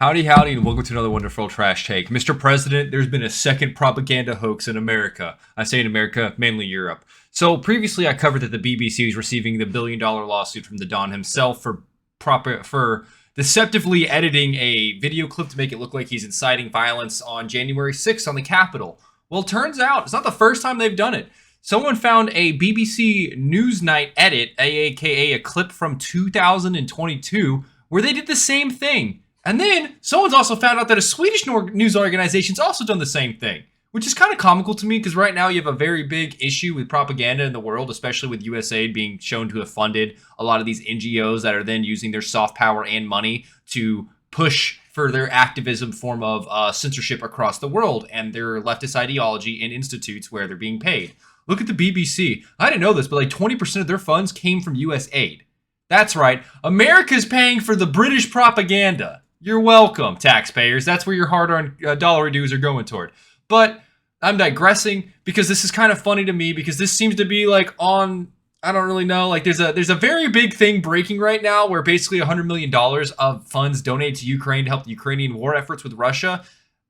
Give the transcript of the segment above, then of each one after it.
Howdy, howdy, and welcome to another wonderful trash take. Mr. President, there's been a second propaganda hoax in America. I say in America, mainly Europe. So previously I covered that the BBC was receiving the billion-dollar lawsuit from the Don himself for deceptively editing a video clip to make it look like he's inciting violence on January 6th on the Capitol. Well, it turns out it's not the first time they've done it. Someone found a BBC Newsnight edit, aka a clip from 2022, where they did the same thing. And then someone's also found out that a Swedish news organization's also done the same thing, which is kind of comical to me because right now you have a very big issue with propaganda in the world, especially with USAID being shown to have funded a lot of these NGOs that are then using their soft power and money to push for their activism form of censorship across the world and their leftist ideology in institutes where they're being paid. Look at the BBC. I didn't know this, but like 20% of their funds came from USAID. That's right. America's paying for the British propaganda. You're welcome, taxpayers. That's where your hard-earned dollar dues are going toward. But I'm digressing because this is kind of funny to me because this seems to be like on, I don't really know, like there's a very big thing breaking right now where basically $100 million of funds donated to Ukraine to help the Ukrainian war efforts with Russia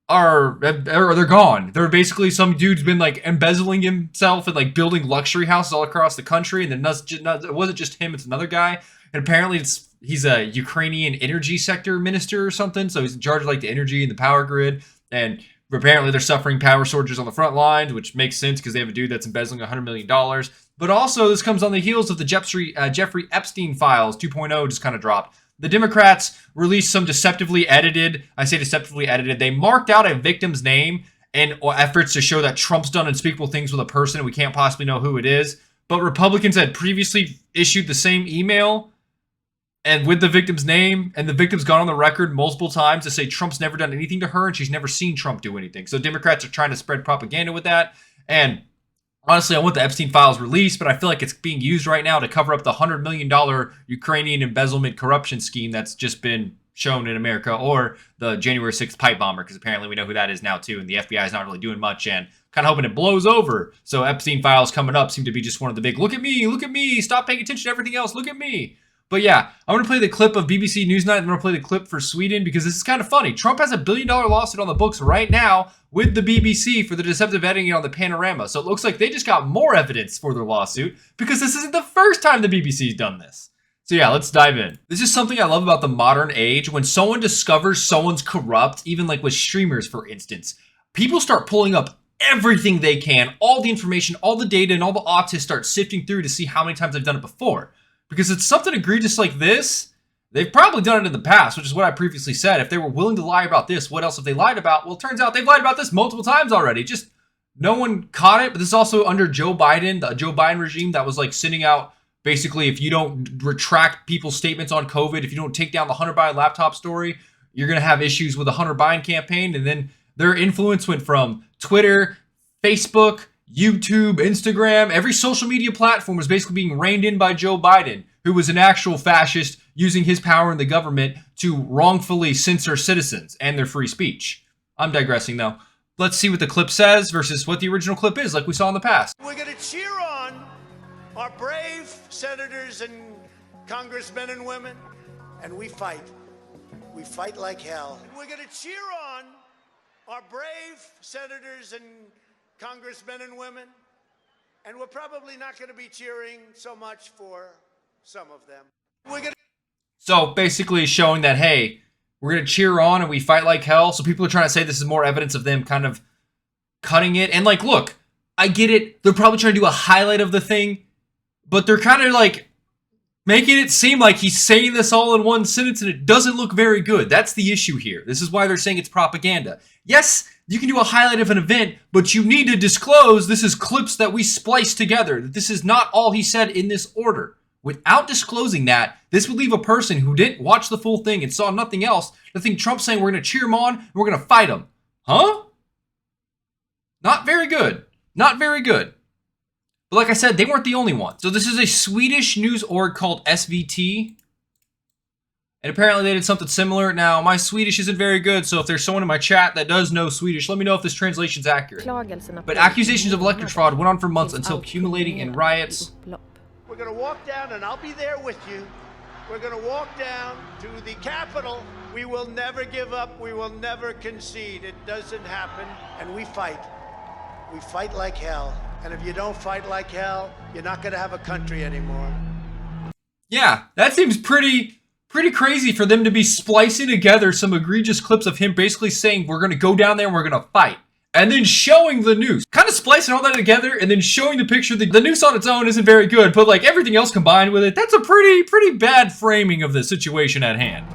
they're gone. They're basically some dude's been like embezzling himself and like building luxury houses all across the country, and then it wasn't just him, it's another guy, and apparently he's a Ukrainian energy sector minister or something, so he's in charge of like the energy and the power grid, and apparently they're suffering power shortages on the front lines, which makes sense because they have a dude that's embezzling $100 million. But also this comes on the heels of the Jeffrey Epstein Files 2.0 just kind of dropped. The Democrats released some deceptively edited, I say deceptively edited, they marked out a victim's name in efforts to show that Trump's done unspeakable things with a person and we can't possibly know who it is. But Republicans had previously issued the same email and with the victim's name, and the victim's gone on the record multiple times to say Trump's never done anything to her and she's never seen Trump do anything. So Democrats are trying to spread propaganda with that. And honestly, I want the Epstein Files released, but I feel like it's being used right now to cover up the $100 million Ukrainian embezzlement corruption scheme that's just been shown in America, or the January 6th pipe bomber, because apparently we know who that is now too, and the FBI is not really doing much and kind of hoping it blows over. So Epstein Files coming up seem to be just one of the big, look at me, stop paying attention to everything else, look at me. But yeah, I'm going to play the clip of BBC Newsnight. I'm going to play the clip for Sweden because this is kind of funny. Trump has a $1 billion lawsuit on the books right now with the BBC for the deceptive editing on the panorama. So it looks like they just got more evidence for their lawsuit because this isn't the first time the BBC's done this. So yeah, let's dive in. This is something I love about the modern age. When someone discovers someone's corrupt, even like with streamers, for instance, people start pulling up everything they can, all the information, all the data, and all the autists start sifting through to see how many times they've done it before. Because it's something egregious like this, they've probably done it in the past, which is what I previously said. If they were willing to lie about this, what else have they lied about? Well, it turns out they've lied about this multiple times already. Just no one caught it. But this is also under Joe Biden, the Joe Biden regime that was like sending out, basically, if you don't retract people's statements on COVID, if you don't take down the Hunter Biden laptop story, you're going to have issues with the Hunter Biden campaign. And then their influence went from Twitter, Facebook, YouTube, Instagram, every social media platform was basically being reined in by Joe Biden, who was an actual fascist using his power in the government to wrongfully censor citizens and their free speech. I'm digressing though. Let's see what the clip says versus what the original clip is, like we saw in the past. We're going to cheer on our brave senators and congressmen and women, and we fight. We fight like hell. We're going to cheer on our brave senators and congressmen and women, and we're probably not going to be cheering so much for some of them. So basically showing that, hey, we're going to cheer on and we fight like hell. So people are trying to say this is more evidence of them kind of cutting it. And like, look, I get it. They're probably trying to do a highlight of the thing, but they're kind of like making it seem like he's saying this all in one sentence and it doesn't look very good. That's the issue here. This is why they're saying it's propaganda. Yes, you can do a highlight of an event, but you need to disclose this is clips that we spliced together. That this is not all he said in this order. Without disclosing that, this would leave a person who didn't watch the full thing and saw nothing else to think Trump's saying we're going to cheer him on and we're going to fight him. Huh? Not very good. Not very good. But like I said, they weren't the only ones. So this is a Swedish news org called SVT. And apparently they did something similar. Now, my Swedish isn't very good, so if there's someone in my chat that does know Swedish, let me know if this translation's accurate. But accusations of electric fraud went on for months until accumulating in riots. We're going to walk down, and I'll be there with you. We're going to walk down to the Capitol We will never give up. We will never concede. It doesn't happen. And we fight. We fight like hell. And if you don't fight like hell, you're not going to have a country anymore. Yeah, that seems pretty crazy for them to be splicing together some egregious clips of him basically saying we're going to go down there and we're going to fight. And then showing the noose. Kind of splicing all that together and then showing the picture. The noose on its own isn't very good, but like everything else combined with it, that's a pretty bad framing of the situation at hand.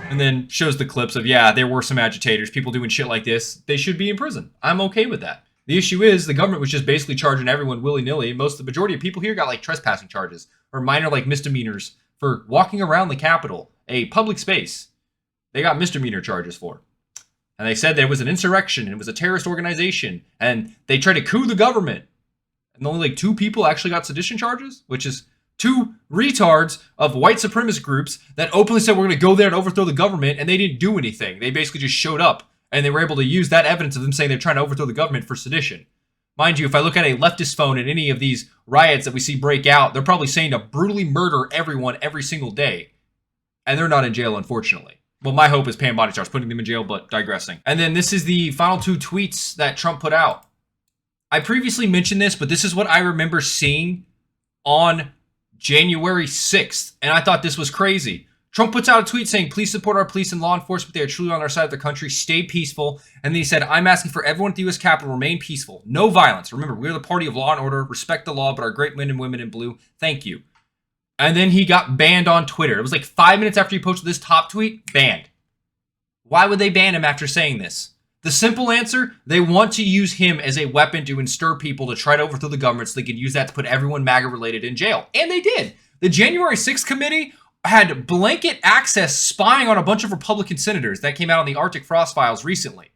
And then shows the clips of, yeah, there were some agitators, people doing shit like this. They should be in prison. I'm okay with that. The issue is the government was just basically charging everyone willy-nilly. The majority of people here got like trespassing charges or minor like misdemeanors for walking around the Capitol, a public space. They got misdemeanor charges for. And they said there was an insurrection and it was a terrorist organization and they tried to coup the government. And only like 2 people actually got sedition charges, which is 2 retards of white supremacist groups that openly said we're going to go there and overthrow the government, and they didn't do anything. They basically just showed up and they were able to use that evidence of them saying they're trying to overthrow the government for sedition. Mind you, if I look at a leftist phone in any of these riots that we see break out, they're probably saying to brutally murder everyone every single day. And they're not in jail, unfortunately. Well, my hope is Pam Body starts putting them in jail, but digressing. And then this is the final 2 tweets that Trump put out. I previously mentioned this, but this is what I remember seeing on January 6th. And I thought this was crazy. Trump puts out a tweet saying, please support our police and law enforcement. They are truly on our side of the country. Stay peaceful. And then he said, I'm asking for everyone at the U.S. Capitol, remain peaceful. No violence. Remember, we're the party of law and order. Respect the law, but our great men and women in blue. Thank you. And then he got banned on Twitter. It was like 5 minutes after he posted this top tweet, banned. Why would they ban him after saying this? The simple answer, they want to use him as a weapon to instir people to try to overthrow the government so they can use that to put everyone MAGA-related in jail. And they did. The January 6th committee had blanket access spying on a bunch of Republican senators. That came out on the Arctic Frost Files recently.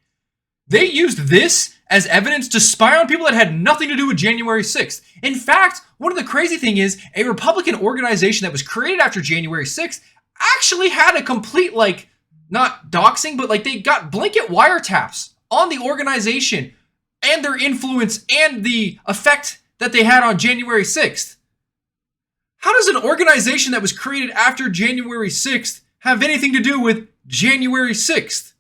They used this as evidence to spy on people that had nothing to do with January 6th. In fact, one of the crazy thing is a Republican organization that was created after January 6th actually had a complete, like, not doxing, but like they got blanket wiretaps on the organization and their influence and the effect that they had on January 6th. How does an organization that was created after January 6th have anything to do with January 6th?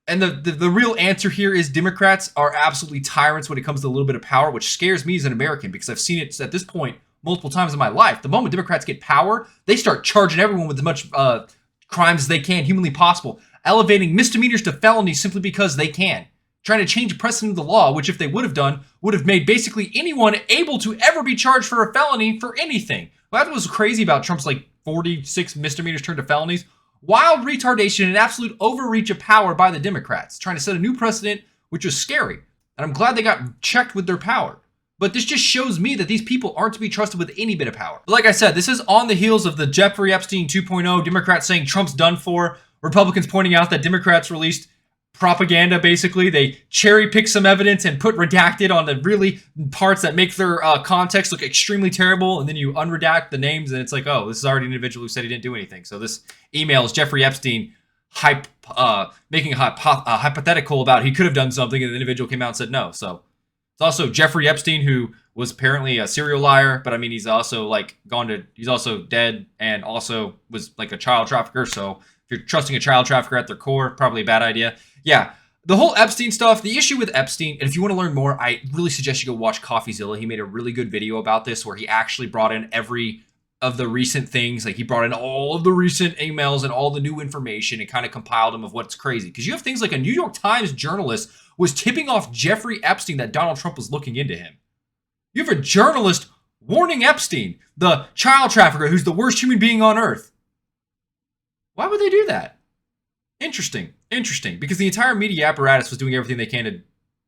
And the real answer here is Democrats are absolutely tyrants when it comes to a little bit of power, which scares me as an American because I've seen it at this point multiple times in my life. The moment Democrats get power, they start charging everyone with as much crimes as they can humanly possible, elevating misdemeanors to felonies simply because they can, trying to change the precedent of the law, which if they would have done, would have made basically anyone able to ever be charged for a felony for anything. Well, that was crazy about Trump's like 46 misdemeanors turned to felonies. Wild retardation and absolute overreach of power by the Democrats, trying to set a new precedent, which was scary. And I'm glad they got checked with their power. But this just shows me that these people aren't to be trusted with any bit of power. But like I said, this is on the heels of the Jeffrey Epstein 2.0, Democrats saying Trump's done for, Republicans pointing out that Democrats released propaganda, basically. They cherry pick some evidence and put redacted on the really parts that make their context look extremely terrible, and then you unredact the names, and it's like, oh, this is already an individual who said he didn't do anything. So this email is Jeffrey Epstein making a hypothetical about he could have done something, and the individual came out and said no. So it's also Jeffrey Epstein, who was apparently a serial liar, but I mean, he's also he's also dead and also was like a child trafficker. So if you're trusting a child trafficker at their core, probably a bad idea. Yeah, the whole Epstein stuff, the issue with Epstein, and if you want to learn more, I really suggest you go watch CoffeeZilla. He made a really good video about this where he actually brought in every of the recent things. Like he brought in all of the recent emails and all the new information and kind of compiled them of what's crazy. Because you have things like a New York Times journalist was tipping off Jeffrey Epstein that Donald Trump was looking into him. You have a journalist warning Epstein, the child trafficker who's the worst human being on earth. Why would they do that? Interesting, because the entire media apparatus was doing everything they can to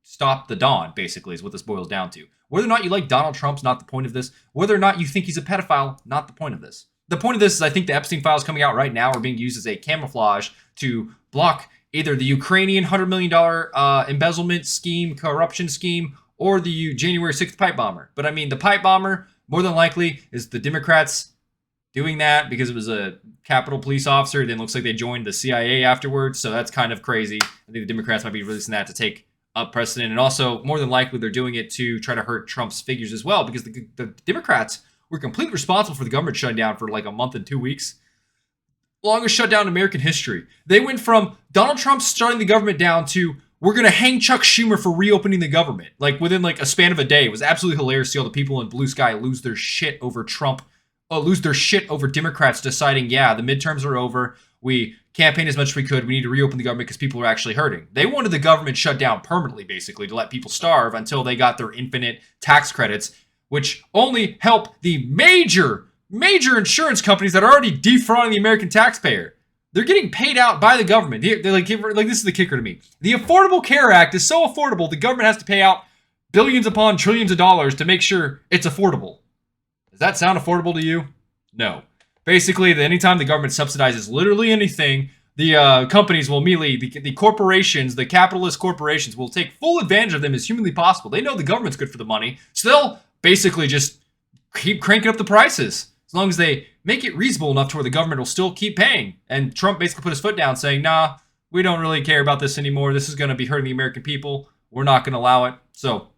stop the Don, basically, is what this boils down to. Whether or not you like Donald Trump's not the point of this. Whether or not you think he's a pedophile, not the point of this. The point of this is I think the Epstein Files coming out right now are being used as a camouflage to block either the Ukrainian $100 million embezzlement scheme, corruption scheme, or the January 6th pipe bomber. But I mean, the pipe bomber, more than likely, is the Democrats doing that because it was a Capitol police officer. It then looks like they joined the CIA afterwards. So that's kind of crazy. I think the Democrats might be releasing that to take up precedent. And also, more than likely, they're doing it to try to hurt Trump's figures as well, because the Democrats were completely responsible for the government shutting down for like a month and 2 weeks. Longest shutdown in American history. They went from Donald Trump shutting the government down to we're going to hang Chuck Schumer for reopening the government. Like within like a span of a day. It was absolutely hilarious to see all the people in blue sky lose their shit over Trump. Lose their shit over Democrats deciding, yeah, the midterms are over. We campaigned as much as we could. We need to reopen the government because people are actually hurting. They wanted the government shut down permanently, basically, to let people starve until they got their infinite tax credits, which only help the major insurance companies that are already defrauding the American taxpayer. They're getting paid out by the government. They're like this is the kicker to me. The Affordable Care Act is so affordable, the government has to pay out billions upon trillions of dollars to make sure it's affordable. Does that sound affordable to you? No. Basically, anytime the government subsidizes literally anything, the companies will immediately, the corporations, the capitalist corporations will take full advantage of them as humanly possible. They know the government's good for the money, so they'll basically just keep cranking up the prices. As long as they make it reasonable enough to where the government will still keep paying. And Trump basically put his foot down saying, nah, we don't really care about this anymore. This is going to be hurting the American people. We're not going to allow it. So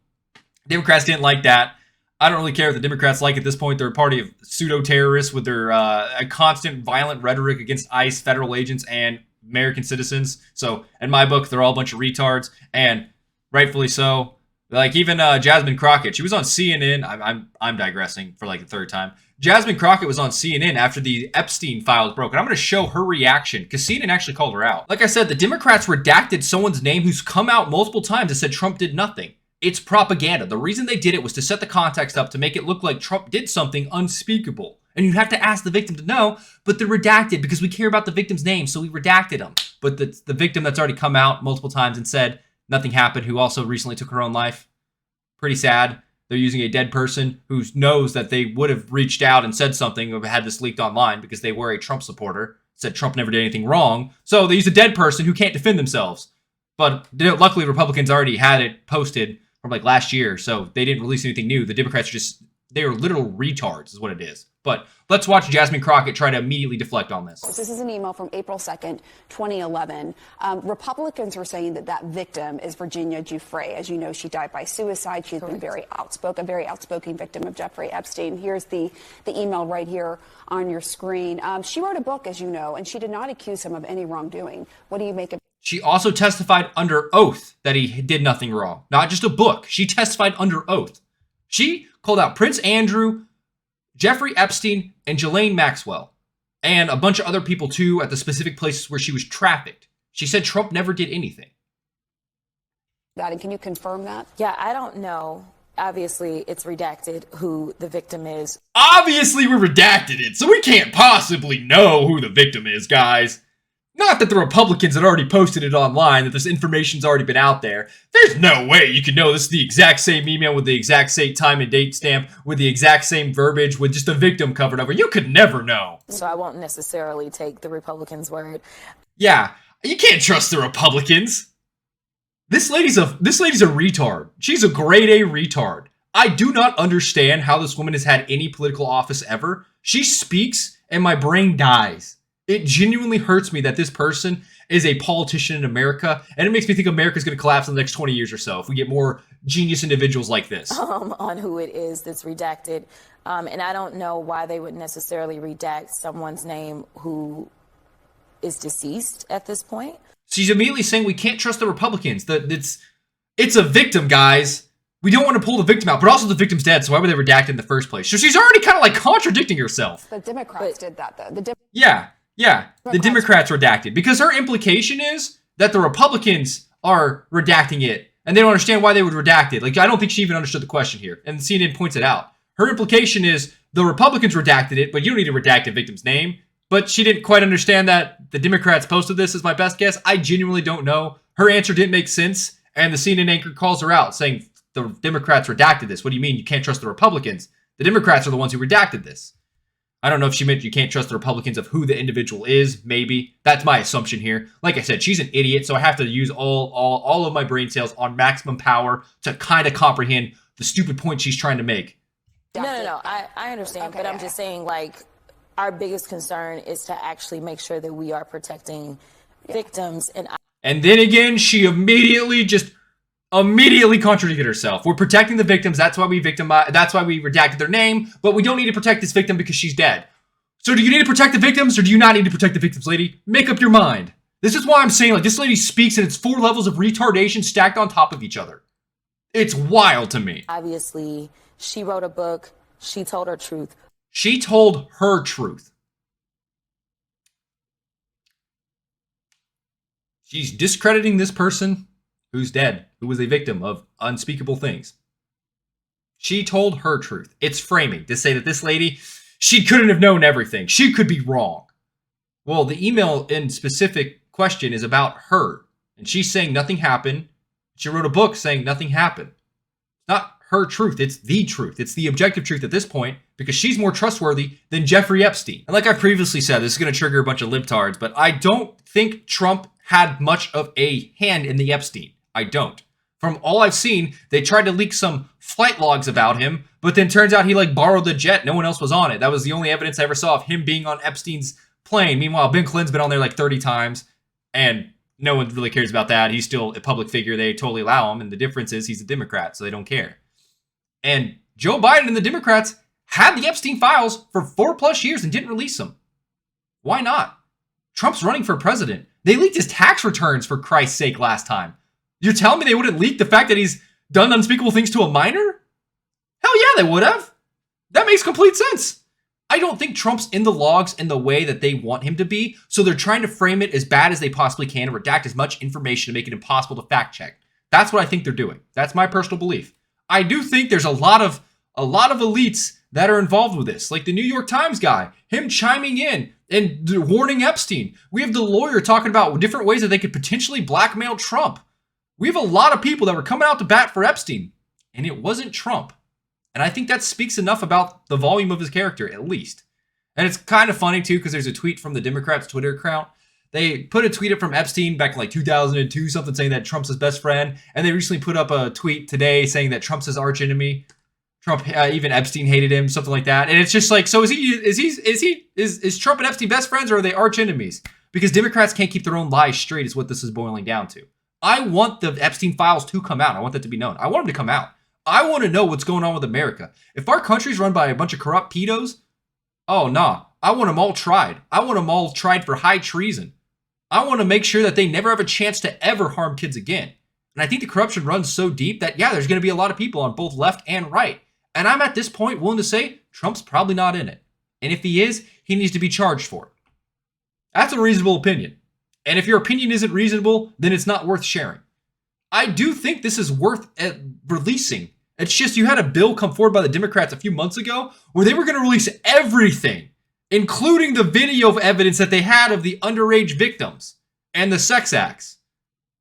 Democrats didn't like that. I don't really care if the Democrats like at this point. They're a party of pseudo-terrorists with their a constant violent rhetoric against ICE, federal agents, and American citizens. So in my book, they're all a bunch of retards, and rightfully so. Like even Jasmine Crockett, she was on CNN. I'm digressing for like the third time. Jasmine Crockett was on CNN after the Epstein Files broke, and I'm going to show her reaction because CNN actually called her out. Like I said, the Democrats redacted someone's name who's come out multiple times and said Trump did nothing. It's propaganda. The reason they did it was to set the context up to make it look like Trump did something unspeakable. And you have to ask the victim to know, but they're redacted because we care about the victim's name, so we redacted them. But the victim that's already come out multiple times and said nothing happened, who also recently took her own life. Pretty sad. They're using a dead person who knows that they would have reached out and said something or had this leaked online because they were a Trump supporter, said Trump never did anything wrong. So they used a dead person who can't defend themselves. But luckily, Republicans already had it posted from like last year, so they didn't release anything new. The Democrats they are literal retards is what it is. But let's watch Jasmine Crockett try to immediately deflect on this. This is an email from April 2nd, 2011. Republicans are saying that victim is Virginia Giuffre. As you know, she died by suicide. She's been very outspoken victim of Jeffrey Epstein. Here's the email right here on your screen. She wrote a book, as you know, and she did not accuse him of any wrongdoing. What do you make of She also testified under oath that he did nothing wrong. Not just a book. She testified under oath. She called out Prince Andrew, Jeffrey Epstein, and Ghislaine Maxwell, and a bunch of other people too at the specific places where she was trafficked. She said Trump never did anything. that? And can you confirm that? Yeah, I don't know. Obviously, it's redacted who the victim is. Obviously, we redacted it, so we can't possibly know who the victim is, guys. Not that the Republicans had already posted it online, that this information's already been out there. There's no way you can know this is the exact same email with the exact same time and date stamp, with the exact same verbiage, with just a victim covered over. You could never know. So I won't necessarily take the Republicans' word. Yeah, you can't trust the Republicans. This lady's a retard. She's a grade A retard. I do not understand how this woman has had any political office ever. She speaks and my brain dies. It genuinely hurts me that this person is a politician in America, and it makes me think America's going to collapse in the next 20 years or so if we get more genius individuals like this. On who it is that's redacted. And I don't know why they would necessarily redact someone's name who is deceased at this point. She's immediately saying we can't trust the Republicans. It's a victim, guys. We don't want to pull the victim out, but also the victim's dead, so why would they redact it in the first place? So she's already kind of like contradicting herself. The Democrats did that, though. Yeah, the Democrats redacted. Because her implication is that the Republicans are redacting it, and they don't understand why they would redact it. Like, I don't think she even understood the question here, and CNN points it out. Her implication is the Republicans redacted it, but you don't need to redact a victim's name. But she didn't quite understand that the Democrats posted this, is my best guess. I genuinely don't know. Her answer didn't make sense, and the CNN anchor calls her out, saying the Democrats redacted this. What do you mean you can't trust the Republicans? The Democrats are the ones who redacted this. I don't know if she meant you can't trust the Republicans of who the individual is, maybe. That's my assumption here. Like I said, she's an idiot, so I have to use all of my brain cells on maximum power to kind of comprehend the stupid point she's trying to make. No. I understand, Okay, but I'm just saying, like, our biggest concern is to actually make sure that we are protecting victims. And then again, she immediately contradicted herself. We're protecting the victims. That's why we redacted their name, but we don't need to protect this victim because she's dead. So do you need to protect the victims or do you not need to protect the victims, lady? Make up your mind. This is why I'm saying, like, this lady speaks and it's 4 levels of retardation stacked on top of each other. It's wild to me. Obviously, she wrote a book. She told her truth. She told her truth. She's discrediting this person who's dead, who was a victim of unspeakable things. She told her truth. It's framing to say that this lady, she couldn't have known everything. She could be wrong. Well, the email in specific question is about her. And she's saying nothing happened. She wrote a book saying nothing happened. Not her truth. It's the truth. It's the objective truth at this point because she's more trustworthy than Jeffrey Epstein. And like I previously said, this is going to trigger a bunch of libtards, but I don't think Trump had much of a hand in the Epstein. I don't. From all I've seen, they tried to leak some flight logs about him, but then turns out he borrowed the jet. No one else was on it. That was the only evidence I ever saw of him being on Epstein's plane. Meanwhile, Ben Clinton's been on there 30 times, and no one really cares about that. He's still a public figure. They totally allow him, and the difference is he's a Democrat, so they don't care. And Joe Biden and the Democrats had the Epstein Files for 4+ years and didn't release them. Why not? Trump's running for president. They leaked his tax returns, for Christ's sake, last time. You're telling me they wouldn't leak the fact that he's done unspeakable things to a minor? Hell yeah, they would have. That makes complete sense. I don't think Trump's in the logs in the way that they want him to be, so they're trying to frame it as bad as they possibly can and redact as much information to make it impossible to fact check. That's what I think they're doing. That's my personal belief. I do think there's a lot of elites that are involved with this, like the New York Times guy, him chiming in and warning Epstein. We have the lawyer talking about different ways that they could potentially blackmail Trump. We have a lot of people that were coming out to bat for Epstein, and it wasn't Trump. And I think that speaks enough about the volume of his character, at least. And it's kind of funny, too, because there's a tweet from the Democrats' Twitter account. They put a tweet up from Epstein back in 2002, something saying that Trump's his best friend. And they recently put up a tweet today saying that Trump's his archenemy. Trump, even Epstein hated him, something like that. And it's just so is Trump and Epstein best friends or are they arch enemies? Because Democrats can't keep their own lies straight is what this is boiling down to. I want the Epstein Files to come out. I want that to be known. I want them to come out. I want to know what's going on with America. If our country's run by a bunch of corrupt pedos, oh, nah. I want them all tried. I want them all tried for high treason. I want to make sure that they never have a chance to ever harm kids again. And I think the corruption runs so deep that, yeah, there's going to be a lot of people on both left and right. And I'm at this point willing to say Trump's probably not in it. And if he is, he needs to be charged for it. That's a reasonable opinion. And if your opinion isn't reasonable, then it's not worth sharing. I do think this is worth releasing. It's just you had a bill come forward by the Democrats a few months ago where they were going to release everything, including the video of evidence that they had of the underage victims and the sex acts.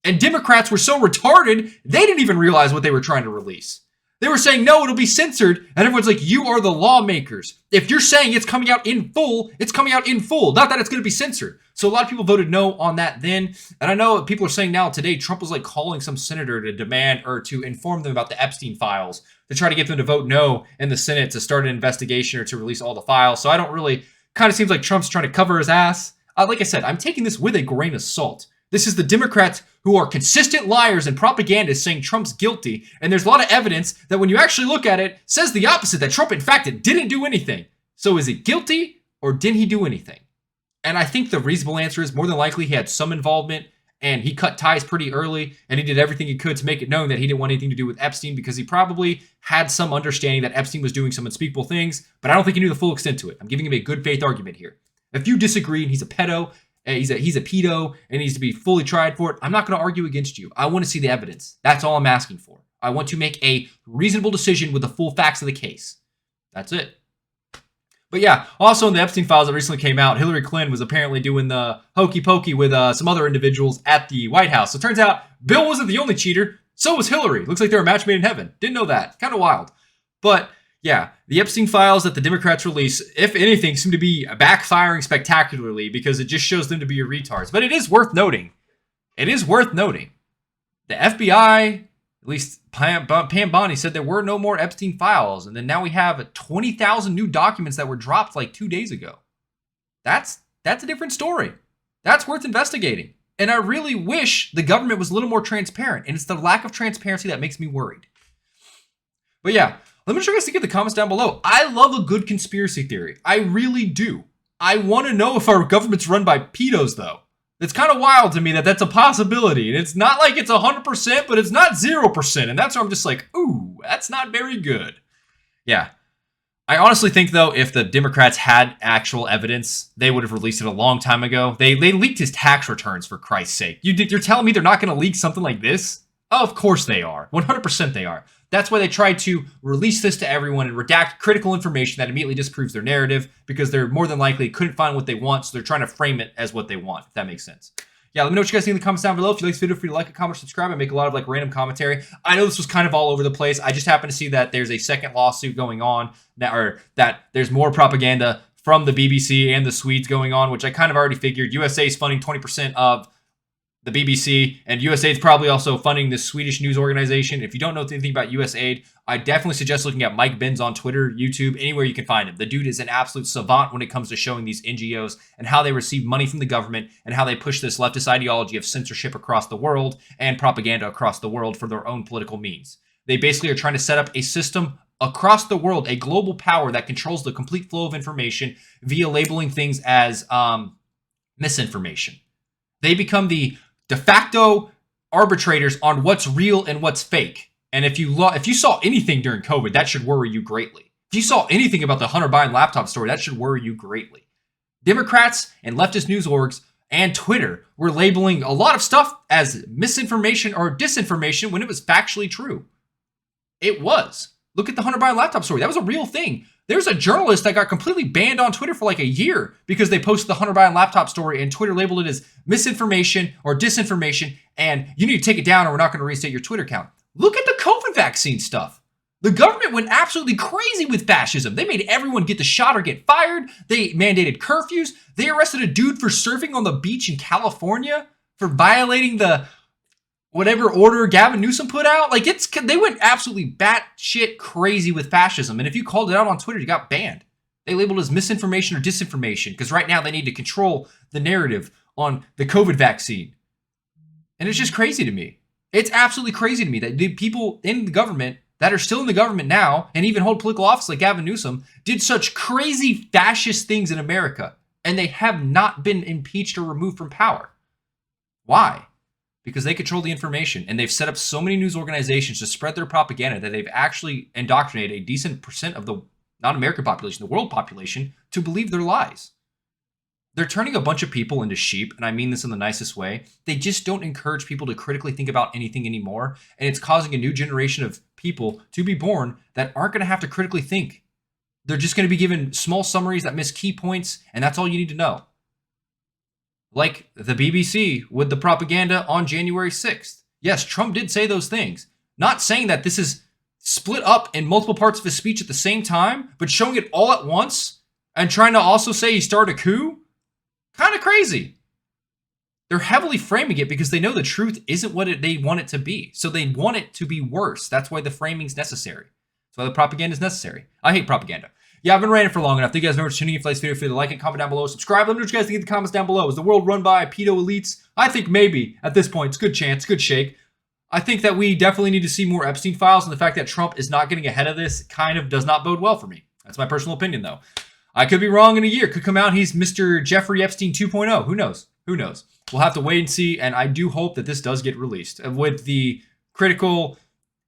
And Democrats were so retarded, they didn't even realize what they were trying to release. They were saying, no, it'll be censored. And everyone's like, you are the lawmakers. If you're saying it's coming out in full, it's coming out in full. Not that it's going to be censored. So a lot of people voted no on that then. And I know people are saying now today, Trump was calling some senator to demand or to inform them about the Epstein files to try to get them to vote no in the Senate to start an investigation or to release all the files. So I don't really, kind of seems like Trump's trying to cover his ass. Like I said, I'm taking this with a grain of salt. This is the Democrats who are consistent liars and propagandists saying Trump's guilty. And there's a lot of evidence that when you actually look at it, says the opposite, that Trump, in fact, didn't do anything. So is he guilty or didn't he do anything? And I think the reasonable answer is more than likely he had some involvement and he cut ties pretty early and he did everything he could to make it known that he didn't want anything to do with Epstein because he probably had some understanding that Epstein was doing some unspeakable things, but I don't think he knew the full extent to it. I'm giving him a good faith argument here. If you disagree and he's a pedo, he's a pedo and needs to be fully tried for it, I'm not going to argue against you. I want to see the evidence. That's all I'm asking for. I want to make a reasonable decision with the full facts of the case. That's it. But yeah, also in the Epstein files that recently came out, Hillary Clinton was apparently doing the hokey pokey with some other individuals at the White House. So it turns out Bill wasn't the only cheater. So was Hillary. Looks like they were a match made in heaven. Didn't know that. Kind of wild. But yeah, the Epstein files that the Democrats release, if anything, seem to be backfiring spectacularly because it just shows them to be retards. But it is worth noting. It is worth noting. The FBI, at least Pam Bondi, said there were no more Epstein files. And then now we have 20,000 new documents that were dropped 2 days ago. That's a different story. That's worth investigating. And I really wish the government was a little more transparent. And it's the lack of transparency that makes me worried. But yeah, let me show you guys to get the comments down below. I love a good conspiracy theory. I really do. I want to know if our government's run by pedos, though. It's kind of wild to me that that's a possibility. And it's not like it's 100%, but it's not 0%. And that's where I'm just like, ooh, that's not very good. Yeah. I honestly think, though, if the Democrats had actual evidence, they would have released it a long time ago. They leaked his tax returns, for Christ's sake. You're telling me they're not going to leak something like this? Oh, of course they are. 100% they are. That's why they tried to release this to everyone and redact critical information that immediately disproves their narrative, because they're more than likely couldn't find what they want, so they're trying to frame it as what they want, if that makes sense. Yeah, let me know what you guys think in the comments down below. If you like this video, feel free to like it, comment, subscribe. I make a lot of random commentary. I know this was kind of all over the place. I just happen to see that there's a second lawsuit going on, that there's more propaganda from the BBC and the Swedes going on, which I kind of already figured. USA is funding 20% of the BBC, and USAID is probably also funding this Swedish news organization. If you don't know anything about USAID, I definitely suggest looking at Mike Benz on Twitter, YouTube, anywhere you can find him. The dude is an absolute savant when it comes to showing these NGOs and how they receive money from the government and how they push this leftist ideology of censorship across the world and propaganda across the world for their own political means. They basically are trying to set up a system across the world, a global power that controls the complete flow of information via labeling things as misinformation. They become the de facto arbitrators on what's real and what's fake. And if you saw anything during COVID, that should worry you greatly. If you saw anything about the Hunter Biden laptop story, that should worry you greatly. Democrats and leftist news orgs and Twitter were labeling a lot of stuff as misinformation or disinformation when it was factually true. It was. Look at the Hunter Biden laptop story. That was a real thing. There's a journalist that got completely banned on Twitter for like a year because they posted the Hunter Biden laptop story and Twitter labeled it as misinformation or disinformation, and you need to take it down or we're not going to reinstate your Twitter account. Look at the COVID vaccine stuff. The government went absolutely crazy with fascism. They made everyone get the shot or get fired. They mandated curfews. They arrested a dude for surfing on the beach in California for violating the whatever order Gavin Newsom put out. Like, they went absolutely batshit crazy with fascism. And if you called it out on Twitter, you got banned. They labeled it as misinformation or disinformation because right now they need to control the narrative on the COVID vaccine. And it's just crazy to me. It's absolutely crazy to me that the people in the government that are still in the government now and even hold political office like Gavin Newsom did such crazy fascist things in America, and they have not been impeached or removed from power. Why? Because they control the information, and they've set up so many news organizations to spread their propaganda that they've actually indoctrinated a decent percent of the non-American population, the world population, to believe their lies. They're turning a bunch of people into sheep, and I mean this in the nicest way. They just don't encourage people to critically think about anything anymore, and it's causing a new generation of people to be born that aren't going to have to critically think. They're just going to be given small summaries that miss key points, and that's all you need to know. Like the BBC with the propaganda on January 6th. Yes, Trump did say those things. Not saying that this is split up in multiple parts of his speech at the same time, but showing it all at once and trying to also say he started a coup. Kind of crazy. They're heavily framing it because they know the truth isn't what they want it to be. So they want it to be worse. That's why the framing's necessary. That's why the propaganda is necessary. I hate propaganda. Yeah, I've been ranting for long enough. Thank you guys very much for tuning in. If you like this video, feel free to like it, comment down below, subscribe. Let me know what you guys think in the comments down below. Is the world run by pedo elites? I think maybe at this point. It's a good chance, good shake. I think that we definitely need to see more Epstein Files, and the fact that Trump is not getting ahead of this kind of does not bode well for me. That's my personal opinion, though. I could be wrong in a year. Could come out, he's Mr. Jeffrey Epstein 2.0. Who knows? Who knows? We'll have to wait and see, and I do hope that this does get released. With the critical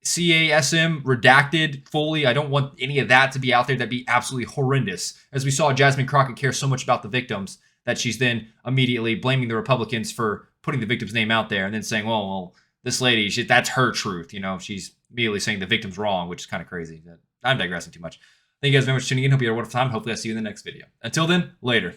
CASM redacted fully, I don't want any of that to be out there. That'd be absolutely horrendous. As we saw, Jasmine Crockett cares so much about the victims that she's then immediately blaming the Republicans for putting the victim's name out there and then saying, well this lady, that's her truth. You know, she's immediately saying the victim's wrong, which is kind of crazy. I'm digressing too much. Thank you guys very much for tuning in. Hope you had a wonderful time. Hopefully I'll see you in the next video. Until then, later.